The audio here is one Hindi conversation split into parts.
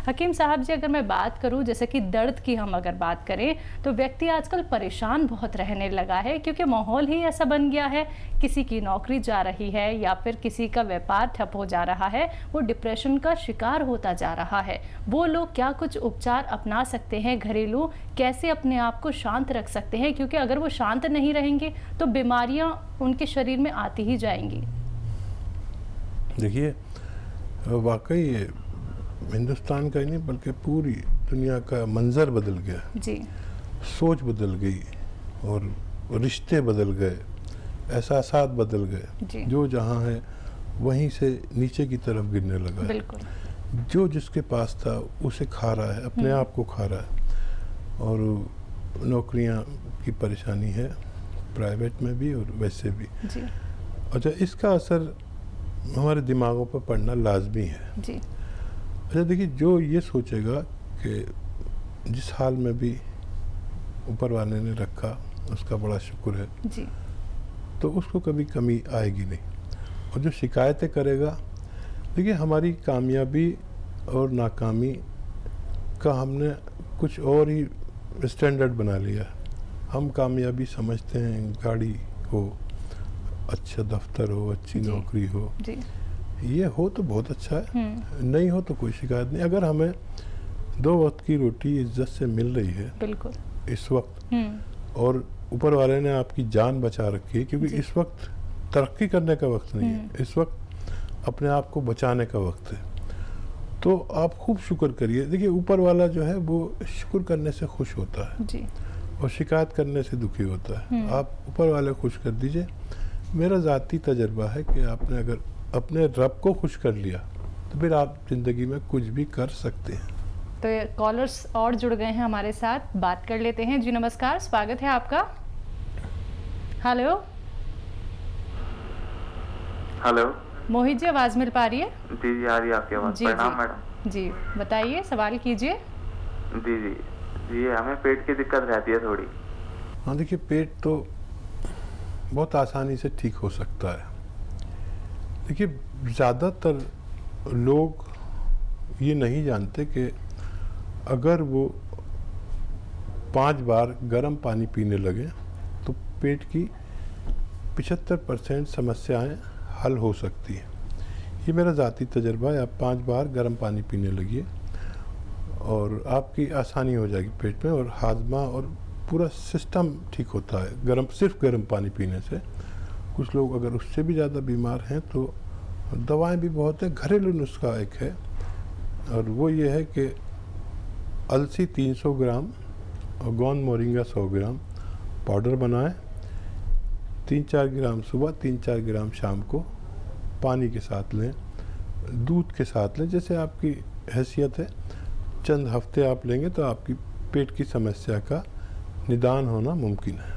हकीम साहब जी, अगर मैं बात करूं जैसे कि दर्द की हम अगर बात करें तो व्यक्ति आजकल परेशान बहुत रहने लगा है, क्योंकि माहौल ही ऐसा बन गया है। किसी की नौकरी जा रही है या फिर किसी का व्यापार ठप हो जा रहा है, वो डिप्रेशन का शिकार होता जा रहा है। वो लोग क्या कुछ उपचार अपना सकते हैं घरेलू, कैसे अपने आप को शांत रख सकते हैं? क्योंकि अगर वो शांत नहीं रहेंगे तो बीमारियां उनके शरीर में आती ही जाएंगी। देखिए, वाकई ये हिंदुस्तान का ही नहीं बल्कि पूरी दुनिया का मंजर बदल गया जी। सोच बदल गई और रिश्ते बदल गए, एहसासात बदल गए। जो जहाँ है वहीं से नीचे की तरफ गिरने लगा है। बिल्कुल। जो जिसके पास था उसे खा रहा है, अपने आप को खा रहा है। और नौकरियां की परेशानी है, प्राइवेट में भी और वैसे भी जी। अच्छा, इसका असर हमारे दिमागों पर पड़ना लाजमी है जी। अच्छा देखिए, जो ये सोचेगा कि जिस हाल में भी ऊपर वाले ने रखा उसका बड़ा शुक्र है जी। तो उसको कभी कमी आएगी नहीं। और जो शिकायतें करेगा, देखिए हमारी कामयाबी और नाकामी का हमने कुछ और ही स्टैंडर्ड बना लिया। हम कामयाबी समझते हैं गाड़ी हो, अच्छा दफ्तर हो, अच्छी नौकरी हो। जी। ये हो तो बहुत अच्छा है, नहीं हो तो कोई शिकायत नहीं। अगर हमें 2 वक्त की रोटी इज्जत से मिल रही है बिल्कुल इस वक्त, और ऊपर वाले ने आपकी जान बचा रखी है, क्योंकि इस वक्त तरक्की करने का वक्त नहीं है, इस वक्त अपने आप को बचाने का वक्त है। तो आप खूब शुक्र करिए। देखिए, ऊपर वाला जो है वो शुक्र करने से खुश होता है जी। और शिकायत करने से दुखी होता है। आप ऊपर वाले खुश कर दीजिए। मेरा ज़ाती तजर्बा है कि आपने अगर अपने रब को खुश कर लिया तो फिर आप ज़िंदगी में कुछ भी कर सकते हैं। तो कॉलर्स और जुड़ गए हैं हमारे साथ, बात कर लेते हैं। जी नमस्कार, स्वागत है आपका। हेलो हेलो मोहित जी, आवाज़ मिल पा रही है? जी आ रही है आपकी आवाज़। प्रणाम मैडम। जी बताइए, सवाल कीजिए। जी जी जी हमें पेट की दिक्कत रहती है थोड़ी। हाँ देखिए, पेट तो बहुत आसानी से ठीक हो सकता है। देखिए, ज़्यादातर लोग ये नहीं जानते कि अगर वो 5 बार गर्म पानी पीने लगे तो पेट की 75% समस्याएं हल हो सकती हैं। ये मेरा ज़ाती तजर्बा है। आप 5 बार गर्म पानी पीने लगिए और आपकी आसानी हो जाएगी पेट में, और हाजमा और पूरा सिस्टम ठीक होता है सिर्फ गर्म पानी पीने से। कुछ लोग अगर उससे भी ज़्यादा बीमार हैं तो दवाएं भी बहुत है। घरेलू नुस्खा एक है, और वो ये है कि अलसी 300 ग्राम और गोंद मोरिंगा 100 ग्राम पाउडर बनाएं। 3-4 ग्राम सुबह, 3-4 ग्राम शाम को पानी के साथ लें, दूध के साथ लें, जैसे आपकी हैसियत है। चंद हफ्ते आप लेंगे तो आपकी पेट की समस्या का निदान होना मुमकिन है।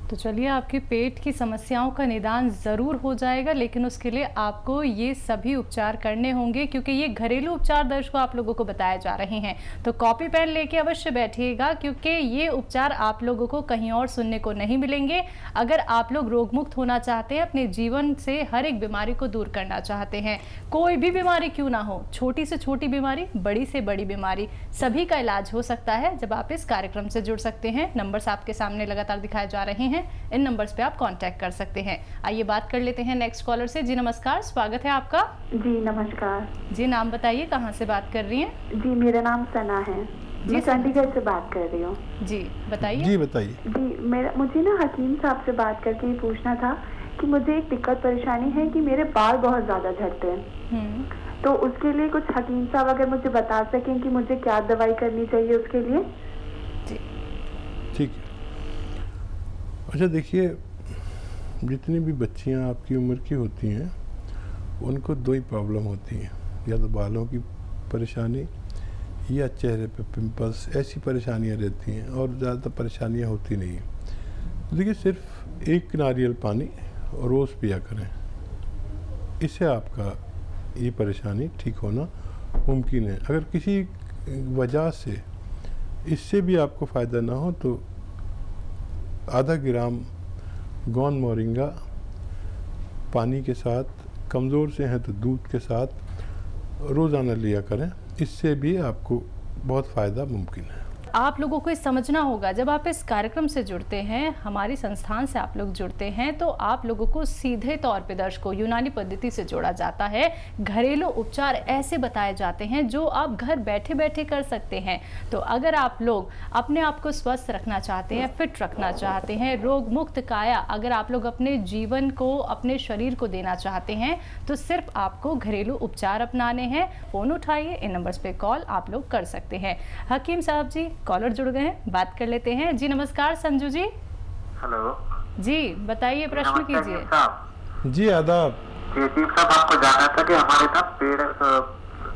तो चलिए, आपके पेट की समस्याओं का निदान ज़रूर हो जाएगा, लेकिन उसके लिए आपको ये सभी उपचार करने होंगे, क्योंकि ये घरेलू उपचार दर्शकों आप लोगों को बताए जा रहे हैं। तो कॉपी पेन लेके अवश्य बैठिएगा, क्योंकि ये उपचार आप लोगों को कहीं और सुनने को नहीं मिलेंगे। अगर आप लोग रोगमुक्त होना चाहते हैं, अपने जीवन से हर एक बीमारी को दूर करना चाहते हैं, कोई भी बीमारी क्यों ना हो, छोटी से छोटी बीमारी, बड़ी से बड़ी बीमारी, सभी का इलाज हो सकता है जब आप इस कार्यक्रम से जुड़ सकते हैं। नंबर्स आपके सामने लगातार दिखाए जा रहे हैं, इन नंबर्स पे आप कांटेक्ट कर सकते हैं। आइए बात कर लेते हैं नेक्स्ट कॉलर से। जी नमस्कार, स्वागत है आपका। जी नमस्कार। जी नाम बताइए, कहाँ से बात कर रही हैं? जी मेरा नाम सना है, मैं चंडीगढ़ से बात कर रही हूँ। जी बताइए। जी बताइए। जी मुझे ना हकीम साहब से बात करके ये पूछना था कि मुझे एक दिक्कत परेशानी है कि मेरे बाल बहुत ज्यादा झड़ते हैं। तो उसके लिए कुछ हकीम साहब अगर मुझे बता सकें कि मुझे क्या दवाई करनी चाहिए उसके लिए। जी ठीक है। अच्छा देखिए, जितनी भी बच्चियां आपकी उम्र की होती हैं उनको 2 ही प्रॉब्लम होती हैं, या तो बालों की परेशानी या चेहरे पे पिंपल्स, ऐसी परेशानियां रहती हैं, और ज़्यादा परेशानियां होती नहीं हैं। देखिए, सिर्फ 1 नारियल पानी रोज़ पिया करें, इससे आपका ये परेशानी ठीक होना मुमकिन है। अगर किसी वजह से इससे भी आपको फ़ायदा ना हो तो आधा ग्राम गोंद मोरिंगा पानी के साथ, कमज़ोर से हैं तो दूध के साथ रोज़ाना लिया करें। इससे भी आपको बहुत फ़ायदा मुमकिन है। आप लोगों को ये समझना होगा, जब आप इस कार्यक्रम से जुड़ते हैं, हमारी संस्थान से आप लोग जुड़ते हैं, तो आप लोगों को सीधे तौर पे दर्शकों यूनानी पद्धति से जोड़ा जाता है। घरेलू उपचार ऐसे बताए जाते हैं जो आप घर बैठे बैठे कर सकते हैं। तो अगर आप लोग अपने आप को स्वस्थ रखना चाहते हैं, फिट रखना चाहते हैं, रोग मुक्त काया अगर आप लोग अपने जीवन को, अपने शरीर को देना चाहते हैं, तो सिर्फ आपको घरेलू उपचार अपनाने हैं। फ़ोन उठाइए, इन नंबर्स पे कॉल आप लोग कर सकते हैं। हकीम साहब जी, कॉलर जुड़ गए हैं, बात कर लेते हैं। जी नमस्कार संजू जी। हेलो जी बताइए, प्रश्न कीजिए। जी आदाब। हकीम साहब, आपको जानना था कि हमारे ना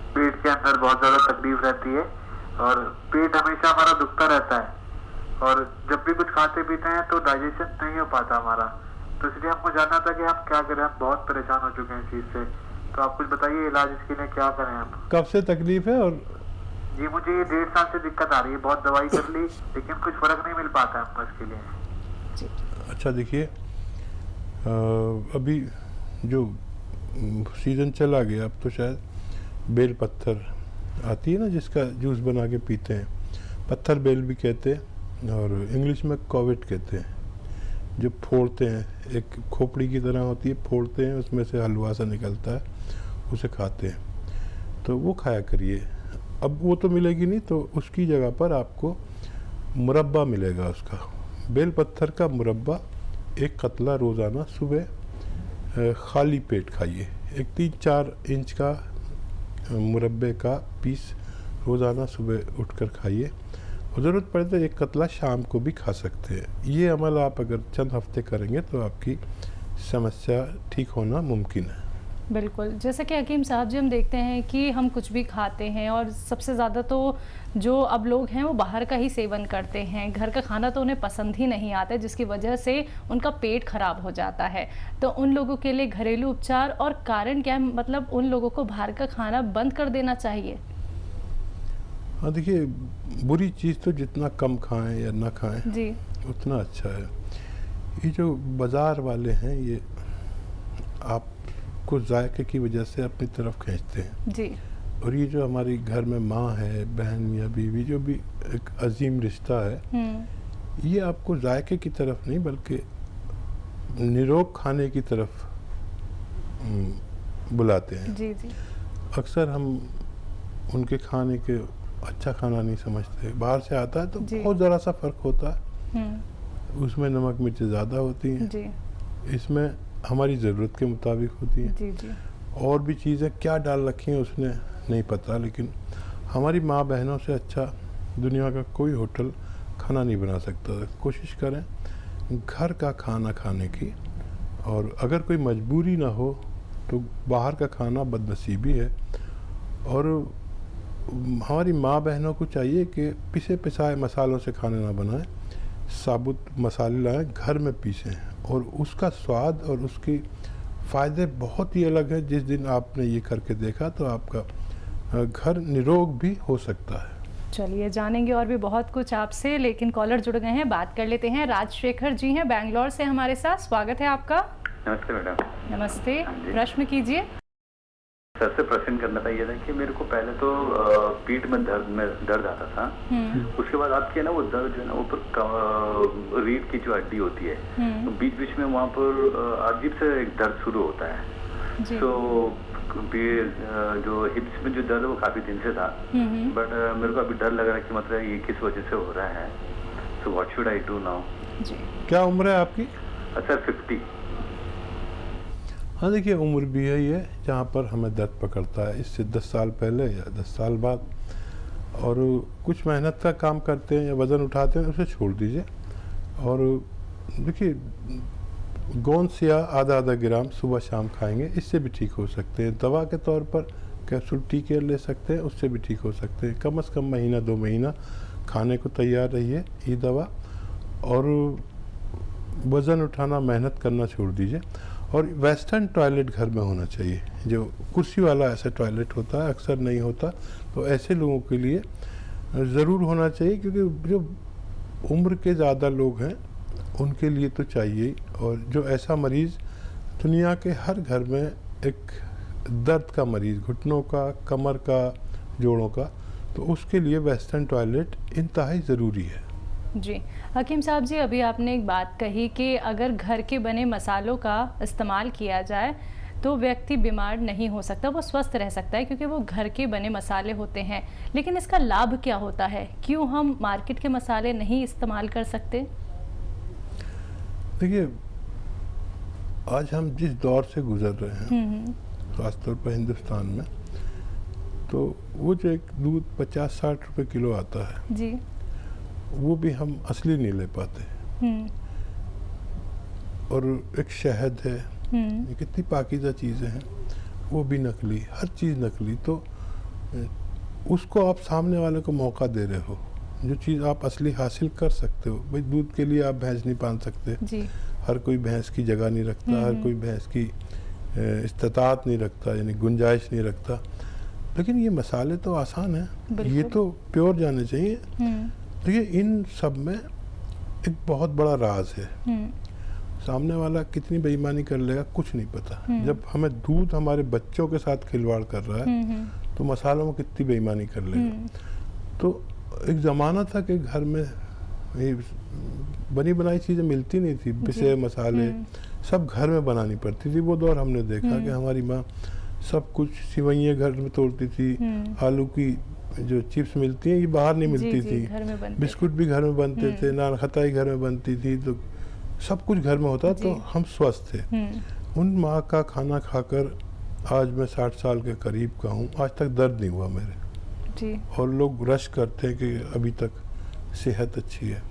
पेट के अंदर बहुत ज्यादा तकलीफ रहती है और पेट हमेशा हमारा दुखता रहता है और जब भी कुछ खाते पीते हैं तो डाइजेशन नहीं हो पाता हमारा, तो इसलिए हमको जानना था कि हम क्या करें। हम बहुत परेशान हो चुके हैं इस चीज से, तो आप कुछ बताइए इलाज इसके लिए क्या करें हम। कब से तकलीफ है? और जी मुझे ये 1.5 साल से दिक्कत आ रही है, बहुत दवाई कर ली लेकिन कुछ फर्क नहीं मिल पाता हमको इसके लिए। अच्छा देखिए, अभी जो सीज़न चला गया, अब तो शायद बेल पत्थर आती है ना, जिसका जूस बना के पीते हैं, पत्थर बेल भी कहते हैं और इंग्लिश में कोविड कहते हैं। जो फोड़ते हैं, एक खोपड़ी की तरह होती है, फोड़ते हैं, उसमें से हलवा सा निकलता है, उसे खाते हैं, तो वो खाया करिए। अब वो तो मिलेगी नहीं, तो उसकी जगह पर आपको मुरब्बा मिलेगा उसका, बेल पत्थर का मुरब्बा 1 कतला रोज़ाना सुबह खाली पेट खाइए। एक 3-4 इंच का मुरब्बे का पीस रोज़ाना सुबह उठकर खाइए और ज़रूरत पड़े तो 1 कतला शाम को भी खा सकते हैं। ये अमल आप अगर चंद हफ्ते करेंगे तो आपकी समस्या ठीक होना मुमकिन है। बिल्कुल, जैसे कि हकीम साहब जी, हम देखते हैं कि हम कुछ भी खाते हैं और सबसे ज़्यादा तो जो अब लोग हैं वो बाहर का ही सेवन करते हैं, घर का खाना तो उन्हें पसंद ही नहीं आता, जिसकी वजह से उनका पेट खराब हो जाता है। तो उन लोगों के लिए घरेलू उपचार और कारण क्या है, मतलब उन लोगों को बाहर का खाना बंद कर देना चाहिए? हाँ देखिए, बुरी चीज़ तो जितना कम खाएं या ना खाएं जी, उतना अच्छा है। ये जो बाज़ार वाले हैं, ये आपको जायके की वजह से अपनी तरफ खींचते हैं जी। और ये जो हमारी घर में माँ है, बहन या बीवी, जो भी एक अजीम रिश्ता है, ये आपको जायके की तरफ नहीं बल्कि निरोग खाने की तरफ बुलाते हैं। जी जी। अक्सर हम उनके खाने के अच्छा खाना नहीं समझते। बाहर से आता है तो बहुत ज़रा सा फ़र्क होता है, उसमें नमक मिर्च ज़्यादा होती हैं जी। इसमें हमारी ज़रूरत के मुताबिक होती है। जी जी। और भी चीज़ें क्या डाल रखी हैं उसने नहीं पता, लेकिन हमारी माँ बहनों से अच्छा दुनिया का कोई होटल खाना नहीं बना सकता। कोशिश करें घर का खाना खाने की, और अगर कोई मजबूरी ना हो तो बाहर का खाना बदनसीबी है। और हमारी माँ बहनों को चाहिए कि पिसे पिसाए मसालों से खाने ना बनाएं, साबुत मसाले लाएं, घर में पीसें, और उसका स्वाद और उसकी फ़ायदे बहुत ही अलग है। जिस दिन आपने ये करके देखा तो आपका घर निरोग भी हो सकता है। चलिए जानेंगे और भी बहुत कुछ आपसे, लेकिन कॉलर जुड़ गए हैं, बात कर लेते हैं। राजशेखर जी हैं बैंगलोर से हमारे साथ, स्वागत है आपका। नमस्ते मैडम। नमस्ते, प्रश्न कीजिए। सर से प्रश्न करना था, ये था कि मेरे को पहले तो पीठ में दर्द आता था, उसके बाद आपके ना वो दर्द जो है ना ऊपर रीढ़ की जो हड्डी होती है, तो बीच बीच में वहाँ पर अजीब से एक दर्द शुरू होता है। तो जो हिप्स में जो दर्द वो काफी दिन से था, बट मेरे को अभी डर लग रहा है कि मतलब ये किस वजह से हो रहा है। So what should I do now? क्या उम्र है आपकी? सर 50। हाँ देखिए, उम्र भी है ये जहाँ पर हमें दर्द पकड़ता है, इससे 10 साल पहले या 10 साल बाद। और कुछ मेहनत का काम करते हैं या वज़न उठाते हैं, उसे छोड़ दीजिए। और देखिए, गोंद से आधा ग्राम सुबह शाम खाएंगे, इससे भी ठीक हो सकते हैं। दवा के तौर पर कैप्सूल टी केयर ले सकते हैं, उससे भी ठीक हो सकते हैं। कम से कम महीना 2 महीना खाने को तैयार रहिए ये दवा, और वज़न उठाना, मेहनत करना छोड़ दीजिए। और वेस्टर्न टॉयलेट घर में होना चाहिए, जो कुर्सी वाला ऐसा टॉयलेट होता है, अक्सर नहीं होता, तो ऐसे लोगों के लिए ज़रूर होना चाहिए, क्योंकि जो उम्र के ज़्यादा लोग हैं उनके लिए तो चाहिए। और जो ऐसा मरीज़, दुनिया के हर घर में एक दर्द का मरीज़, घुटनों का, कमर का, जोड़ों का, तो उसके लिए वेस्टर्न टॉयलेट इंतहाई ज़रूरी है। जी हकीम साहब जी, अभी आपने एक बात कही कि अगर घर के बने मसालों का इस्तेमाल किया जाए तो व्यक्ति बीमार नहीं हो सकता, वो स्वस्थ रह सकता है क्योंकि वो घर के बने मसाले होते हैं। लेकिन इसका लाभ क्या होता है? क्यों हम मार्केट के मसाले नहीं इस्तेमाल कर सकते? देखिए, आज हम जिस दौर से गुजर रहे हैं खासतौर पर हिंदुस्तान में, तो वो जो एक दूध 50-60 रुपए किलो आता है जी, वो भी हम असली नहीं ले पाते। और एक शहद है, ये कितनी पाकीज़ा चीज़ें हैं, वो भी नकली, हर चीज़ नकली। तो उसको आप सामने वाले को मौका दे रहे हो। जो चीज़ आप असली हासिल कर सकते हो, भाई दूध के लिए आप भैंस नहीं पाल सकते जी, हर कोई भैंस की जगह नहीं रखता, हर कोई भैंस की इस्तात नहीं रखता, यानी गुंजाइश नहीं रखता। लेकिन ये मसाले तो आसान हैं, ये तो प्योर जाने चाहिए। तो ये इन सब में एक बहुत बड़ा राज है। सामने वाला कितनी बेईमानी कर लेगा कुछ नहीं पता। जब हमें दूध हमारे बच्चों के साथ खिलवाड़ कर रहा है तो मसालों में कितनी बेईमानी कर लेगा। तो एक ज़माना था कि घर में ये बनी बनाई चीज़ें मिलती नहीं थी, पिसे मसाले सब घर में बनानी पड़ती थी। वो दौर हमने देखा कि हमारी माँ सब कुछ, सिवैयाँ घर में तोड़ती थी, आलू की जो चिप्स मिलती हैं ये बाहर नहीं मिलती थी, बिस्कुट भी घर में बनते थे, नान खताई घर में बनती थी, तो सब कुछ घर में होता। तो हम स्वस्थ थे। उन माँ का खाना खाकर आज मैं 60 साल के करीब का हूँ, आज तक दर्द नहीं हुआ मेरे जी। और लोग रश करते हैं कि अभी तक सेहत अच्छी है।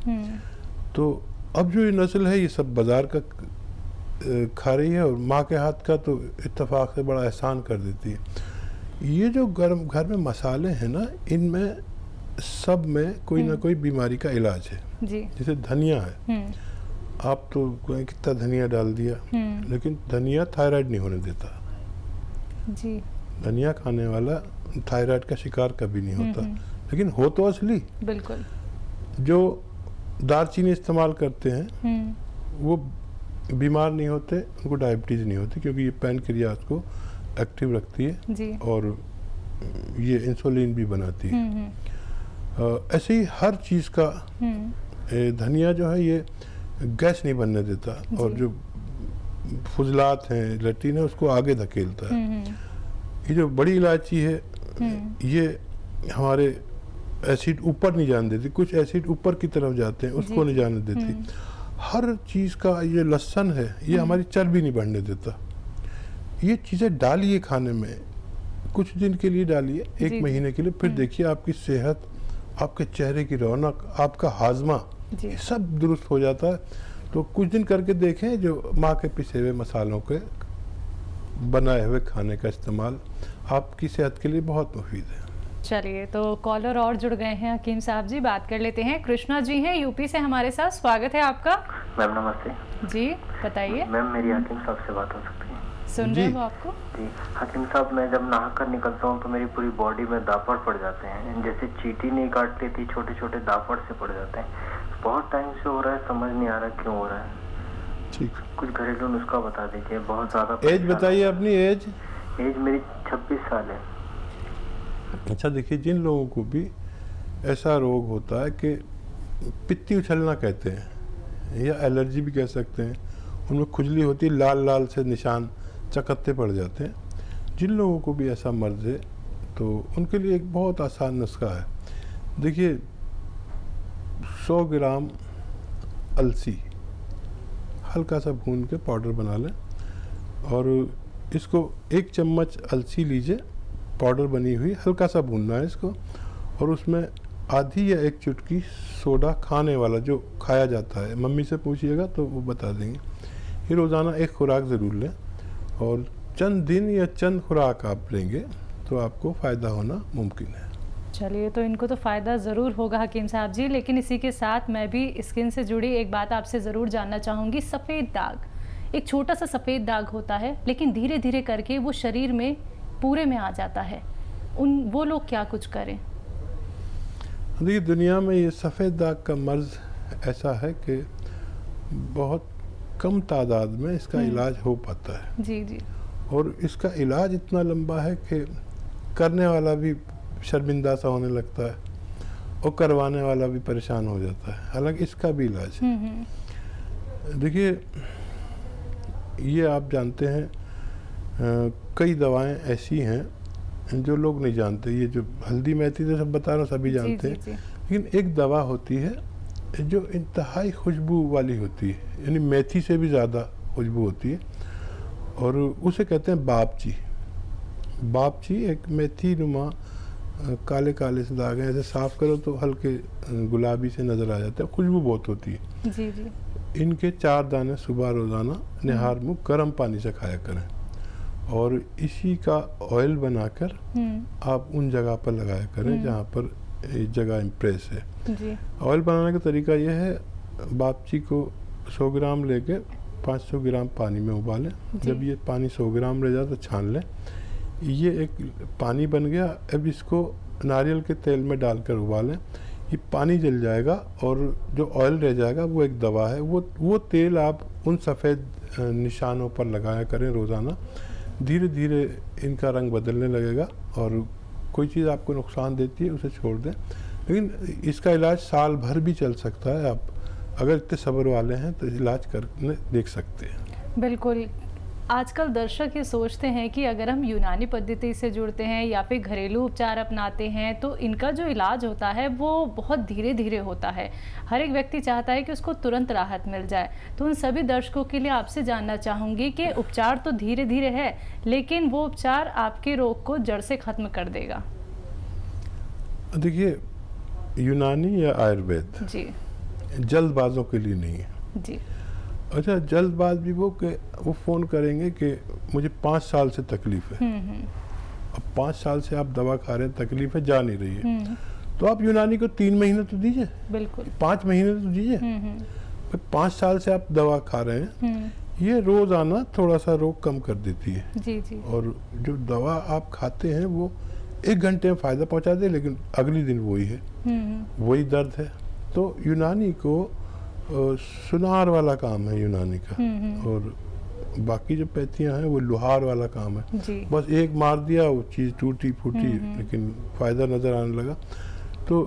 तो अब जो ये नस्ल है ये सब बाज़ार का खा रही है और माँ के हाथ का तो इत्तेफाक से बड़ा एहसान कर देती है। ये जो घर में मसाले हैं ना, इनमें सब में कोई ना कोई बीमारी का इलाज है जी। जैसे धनिया है, आप तो कितना धनिया डाल दिया, लेकिन धनिया थायराइड नहीं होने देता जी। धनिया खाने वाला थायराइड का शिकार कभी नहीं होता। लेकिन हो तो असली। बिल्कुल। जो दालचीनी इस्तेमाल करते हैं वो बीमार नहीं होते, उनको डायबिटीज़ नहीं होती, क्योंकि ये पैनक्रियाज को एक्टिव रखती है जी। और ये इंसुलिन भी बनाती है। ऐसे ही हर चीज़ का धनिया जो है ये गैस नहीं बनने देता और जो फुजलात हैं, लेट्रिन है, उसको आगे धकेलता है। ये जो बड़ी इलायची है ये हमारे एसिड ऊपर नहीं जाने देती, कुछ एसिड ऊपर की तरफ जाते हैं उसको नहीं जाने देती। हर चीज़ का, ये लहसुन है ये हमारी चर्बी नहीं बढ़ने देता। ये चीज़ें डालिए खाने में, कुछ दिन के लिए डालिए, एक महीने के लिए, फिर देखिए आपकी सेहत, आपके चेहरे की रौनक, आपका हाजमा सब दुरुस्त हो जाता है। तो कुछ दिन करके देखें, जो माँ के पिसे हुए मसालों के बनाए हुए खाने का इस्तेमाल आपकी सेहत के लिए बहुत मुफीद है। चलिए, तो कॉलर और जुड़ गए हैं हकीम साहब जी, बात कर लेते हैं। कृष्णा जी हैं यूपी से हमारे साथ, स्वागत है आपका। मैम नमस्ते जी बताइए। मैम, मेरी हकीम साहब से बात हो सकती है? सुन रहे हो आपको? जी हकीम साहब, मैं जब नहा कर निकलता हूँ तो मेरी पूरी बॉडी में दापड़ पड़ जाते हैं, जैसे चींटी नहीं काट लेती, छोटे छोटे दापड़ से पड़ जाते हैं। बहुत टाइम से हो रहा है, समझ नहीं आ रहा क्यों हो रहा है। ठीक, कुछ घरेलू नुस्खा बता दीजिए। बहुत ज़्यादा एज बताइए अपनी। एज मेरी 26 साल है। अच्छा, देखिए, जिन लोगों को भी ऐसा रोग होता है कि पित्ती उछलना कहते हैं या एलर्जी भी कह सकते हैं, उनमें खुजली होती है, लाल लाल से निशान चकत्ते पड़ जाते हैं, जिन लोगों को भी ऐसा मर्ज है तो उनके लिए एक बहुत आसान नुस्खा है। देखिए, 100 ग्राम अलसी हल्का सा भून के पाउडर बना लें और इसको 1 चम्मच अलसी लीजिए, पाउडर बनी हुई, हल्का सा भूनना है इसको, और उसमें आधी या 1 चुटकी सोडा खाने वाला जो खाया जाता है, मम्मी से पूछिएगा तो वो बता देंगे। ये रोज़ाना 1 खुराक ज़रूर लें और चंद दिन या चंद खुराक आप लेंगे तो आपको फ़ायदा होना मुमकिन है। चलिए, तो इनको तो फ़ायदा ज़रूर होगा हकीम साहब जी, लेकिन इसी के साथ मैं भी स्किन से जुड़ी एक बात आपसे ज़रूर जानना चाहूँगी। सफ़ेद दाग, एक छोटा सा सफ़ेद दाग होता है, लेकिन धीरे धीरे करके वो शरीर में पूरे में आ जाता है, वो लोग क्या कुछ करें? देखिए, दुनिया में ये सफ़ेद दाग का मर्ज़ ऐसा है कि बहुत कम तादाद में इसका इलाज हो पाता है। जी जी। और इसका इलाज इतना लंबा है कि करने वाला भी शर्मिंदा सा होने लगता है और करवाने वाला भी परेशान हो जाता है। हालांकि इसका भी इलाज है। देखिए, ये आप जानते हैं कई दवाएं ऐसी हैं जो लोग नहीं जानते। ये जो हल्दी मेथी तो सब बता रहा हूँ, सभी जानते हैं, लेकिन एक दवा होती है जो इंतहाई खुशबू वाली होती है, यानी मेथी से भी ज़्यादा खुशबू होती है, और उसे कहते हैं बापची। बापची एक मेथी नुमा काले काले से दाग हैं, ऐसे साफ करो तो हल्के गुलाबी से नज़र आ जाते हैं, खुशबू बहुत होती है। जी जी। इनके 4 दाने सुबह रोज़ाना निहार मुँह गर्म पानी से खाया करें, और इसी का ऑयल बनाकर आप उन जगह पर लगाया करें जहाँ पर जगह इम्प्रेस है। जी। ऑयल बनाने का तरीका यह है, बापची को 100 ग्राम लेके 500 ग्राम पानी में उबालें। जब ये पानी 100 ग्राम रह जाए तो छान लें। ये एक पानी बन गया। अब इसको नारियल के तेल में डालकर उबालें। ये पानी जल जाएगा और जो ऑयल रह जाएगा वो एक दवा है। वो तेल आप उन सफ़ेद निशानों पर लगाया करें रोज़ाना। धीरे धीरे इनका रंग बदलने लगेगा, और कोई चीज़ आपको नुकसान देती है उसे छोड़ दें। लेकिन इसका इलाज साल भर भी चल सकता है। आप अगर इतने सब्र वाले हैं तो इलाज करने देख सकते हैं। बिल्कुल। आजकल दर्शक ये सोचते हैं कि अगर हम यूनानी पद्धति से जुड़ते हैं या फिर घरेलू उपचार अपनाते हैं तो इनका जो इलाज होता है वो बहुत धीरे धीरे होता है। हर एक व्यक्ति चाहता है कि उसको तुरंत राहत मिल जाए। तो उन सभी दर्शकों के लिए आपसे जानना चाहूँगी कि उपचार तो धीरे धीरे है, लेकिन वो उपचार आपके रोग को जड़ से ख़त्म कर देगा। देखिए, यूनानी या आयुर्वेद जी जल्दबाजों के लिए नहीं है। जी। अच्छा, जल्दबाज भी वो फ़ोन करेंगे कि मुझे 5 साल से तकलीफ़ है। अब 5 साल से आप दवा खा रहे हैं, तकलीफ़ है, जा नहीं रही है, तो आप यूनानी को 3 महीने तो दीजिए, बिल्कुल 5 महीने तो दीजिए। 5 साल से आप दवा खा रहे हैं, ये रोज़ाना थोड़ा सा रोग कम कर देती है। जी जी। और जो दवा आप खाते हैं वो 1 घंटे में फ़ायदा पहुंचा दे, लेकिन अगले दिन वही है, वही दर्द है। तो यूनानी को सुनार वाला काम है यूनानी का, और बाकी जो पैथियाँ हैं वो लोहार वाला काम है। बस एक मार दिया, वो चीज़ टूटी फूटी, लेकिन फ़ायदा नज़र आने लगा। तो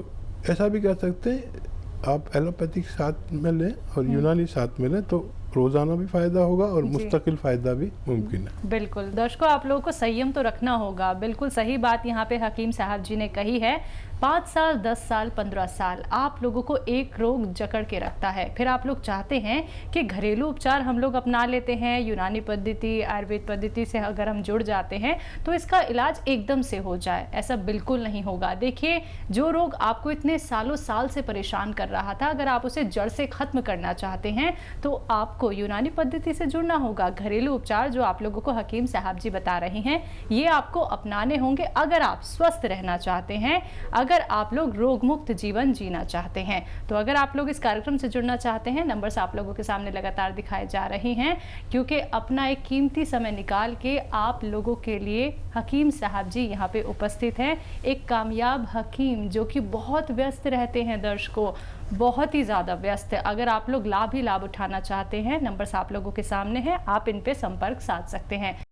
ऐसा भी कह सकते हैं, आप एलोपैथिक साथ में लें और यूनानी साथ में लें तो रोज़ाना भी फ़ायदा होगा और मुस्तकिल फ़ायदा भी मुमकिन है। बिल्कुल। दर्शकों, आप लोगों को संयम तो रखना होगा। बिल्कुल सही बात यहाँ पे हकीम साहब जी ने कही है। 5 साल, 10 साल, 15 साल आप लोगों को एक रोग जकड़ के रखता है। फिर आप लोग चाहते हैं कि घरेलू उपचार हम लोग अपना लेते हैं, यूनानी पद्धति, आयुर्वेद पद्धति से अगर हम जुड़ जाते हैं तो इसका इलाज एकदम से हो जाए। ऐसा बिल्कुल नहीं होगा। देखिए, जो रोग आपको इतने सालों साल से परेशान कर रहा था, अगर आप उसे जड़ से ख़त्म करना चाहते हैं तो आपको यूनानी पद्धति से जुड़ना होगा। घरेलू उपचार जो आप लोगों को हकीम साहब जी बता रहे हैं, ये आपको अपनाने होंगे अगर आप स्वस्थ रहना चाहते हैं, अगर आप लोग रोग मुक्त जीवन जीना चाहते हैं। तो अगर आप लोग इस कार्यक्रम से जुड़ना चाहते हैं, नंबर्स आप लोगों के सामने लगातार दिखाए जा रहे हैं, क्योंकि अपना एक कीमती समय निकाल के आप लोगों के लिए हकीम साहब जी यहाँ पे उपस्थित हैं। एक कामयाब हकीम जो कि बहुत व्यस्त रहते हैं दर्शकों, बहुत ही ज़्यादा व्यस्त है। अगर आप लोग लाभ ही लाभ उठाना चाहते हैं, नंबर्स आप लोगों के सामने हैं, आप इन पे संपर्क साध सकते हैं।